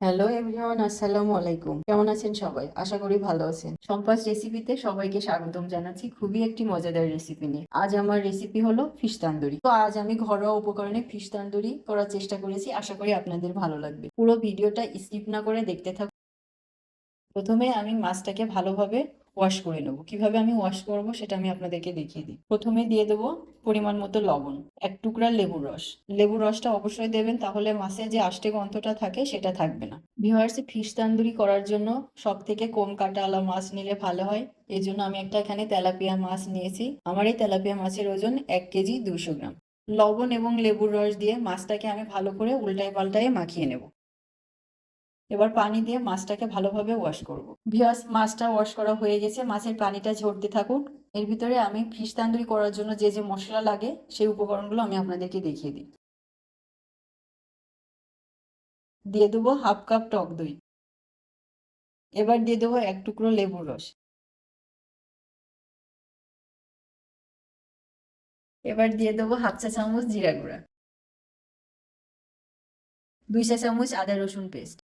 Hello everyone, আসসালামু আলাইকুম। কেমন আছেন সবাই? আশা করি ভালো আছেন। সম্পাস রেসিপিতে সবাইকে স্বাগতম জানাচ্ছি খুবই একটি মজাদার রেসিপি নিয়ে। আজ আমার রেসিপি হলো ফিশ তান্দুরি। তো আজ আমি ঘরোয়া উপকরণে ফিশ তান্দুরি করার চেষ্টা করেছি। আশা করি আপনাদের ভালো লাগবে। পুরো ভিডিওটা স্কিপ না করে দেখতে থাকুন। প্রথমে আমি মাছটাকে ভালোভাবে ওয়াশ করে নেব। কিভাবে আমি ওয়াশ করব সেটা আমি আপনাদেরকে দেখিয়ে দিই। প্রথমে দিয়ে দেবো পরিমাণ মতো লবণ, এক টুকরা লেবুর রস। লেবুর রসটা অবশ্যই দেবেন, তাহলে মাছের যে আষ্টে গন্ধটা থাকে সেটা থাকবে না। ভিউয়ার্স, ফিশ তান্দুরি করার জন্য সব থেকে কম কাঁটাওয়ালা মাছ নিলে ভালো হয়। এই জন্য আমি একটা এখানে তেলাপিয়া মাছ নিয়েছি। আমার এই তেলাপিয়া মাছের ওজন 1 কেজি 200 গ্রাম। লবণ এবং লেবুর রস দিয়ে মাছটাকে আমি ভালো করে উল্টায় পাল্টায় মাখিয়ে নেব। এবার পানি দিয়ে মাছটাকে ভালোভাবে ওয়াশ করব। ভিউয়ার্স, মাছটা ওয়াশ করা হয়ে গেছে, মাছের পানিটা ঝরতে থাকুক। এর ভিতরে আমি ফিশ তান্দুরি করার জন্য যে যে মশলা লাগে সেই উপকরণগুলো আমি আপনাদেরকে দেখিয়ে দিই। দিয়ে দেবো হাফ কাপ টক দই। এবার দিয়ে দেবো এক টুকরো লেবুর রস। এবার দিয়ে দেবো হাফ চা চামচ জিরা গুঁড়া, 2 চা চামচ আদা রসুন পেস্ট,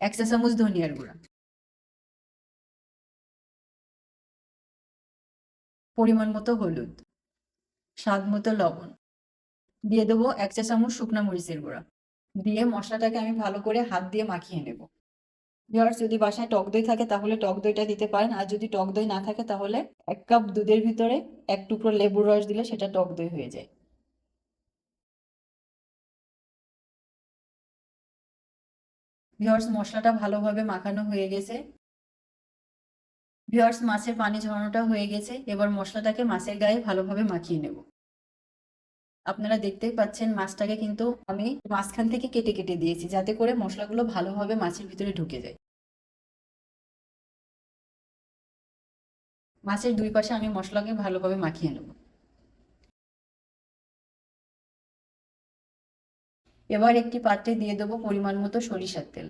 1 চা চামচ ধনিয়ার গুঁড়া, পরিমাণ মতো হলুদ, স্বাদ মতো লবণ। দিয়ে দেবো 1 চা চামচ শুকনা মরিচের গুঁড়া। দিয়ে মশলাটাকে আমি ভালো করে হাত দিয়ে মাখিয়ে নেব। ভিউয়ার্স, যদি বাসায় টক দই থাকে তাহলে টক দইটা দিতে পারেন, আর যদি টক দই না থাকে তাহলে 1 কাপ দুধের ভিতরে 1 টুকরো লেবুর রস দিলে সেটা টক দই হয়ে যায়। ভিউয়ার্স, মশলাটা ভালোভাবে মাখানো হয়ে গেছে। ভিউয়ার্স, মাছের পানি ঝরানোটা হয়ে গেছে। এবার মশলাটাকে মাছের গায়ে ভালোভাবে মাখিয়ে নেব। আপনারা দেখতেই পাচ্ছেন মাছটাকে কিন্তু আমি মাঝখান থেকে কেটে কেটে দিয়েছি, যাতে করে মশলাগুলো ভালোভাবে মাছের ভিতরে ঢুকে যায়। মাছের দুই পাশে আমি মশলাকে ভালোভাবে মাখিয়ে নেব। এবার একটি পাত্রে দিয়ে দেবো পরিমাণ মতো সরিষার তেল।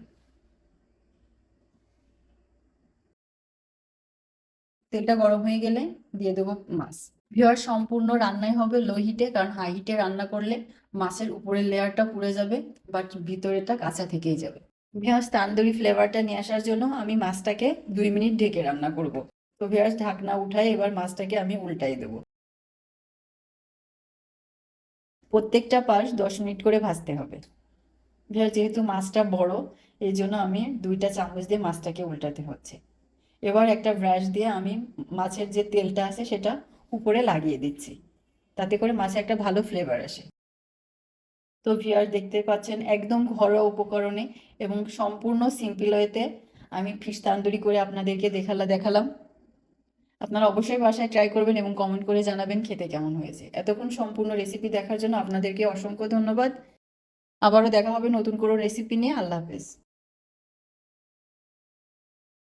তেলটা গরম হয়ে গেলে দিয়ে দেবো মাছ। ভিউয়ার্স, সম্পূর্ণ রান্নাই হবে লো হিটে, কারণ হাই হিটে রান্না করলে মাছের উপরের লেয়ারটা পুড়ে যাবে, বাট ভিতরেরটা কাঁচা থেকেই যাবে। ভিউয়ার্স, তান্দুরি ফ্লেভারটা নিয়ে আসার জন্য আমি মাছটাকে 2 মিনিট ঢেকে রান্না করব। তো ভিউয়ার্স, ঢাকনা উঠাই এবার মাছটাকে আমি উল্টাই দেবো। প্রত্যেকটা পাশ 10 মিনিট করে ভাজতে হবে। ভিউয়ার্স, যেহেতু মাছটা বড়, এই জন্য আমি 2টা চামচ দিয়ে মাছটাকে উল্টাতে হচ্ছে। এবার একটা ব্রাশ দিয়ে আমি মাছের যে তেলটা আছে সেটা উপরে লাগিয়ে দিচ্ছি, তাতে করে মাছে একটা ভালো ফ্লেভার আসে। তো ভিউয়ার, দেখতে পাচ্ছেন একদম ঘরোয়া উপকরণে এবং সম্পূর্ণ সিম্পল ওয়েতে আমি ফিশ তান্দুরি করে আপনাদেরকে দেখালাম। আপনারা অবশ্যই বাসায় ট্রাই করবেন এবং কমেন্ট করে জানাবেন খেতে কেমন হয়েছে। এতক্ষণ সম্পূর্ণ রেসিপি দেখার জন্য আপনাদেরকে অসংখ্য ধন্যবাদ। আবারও দেখা হবে নতুন কোনো রেসিপি নিয়ে। আল্লাহ হাফেজ।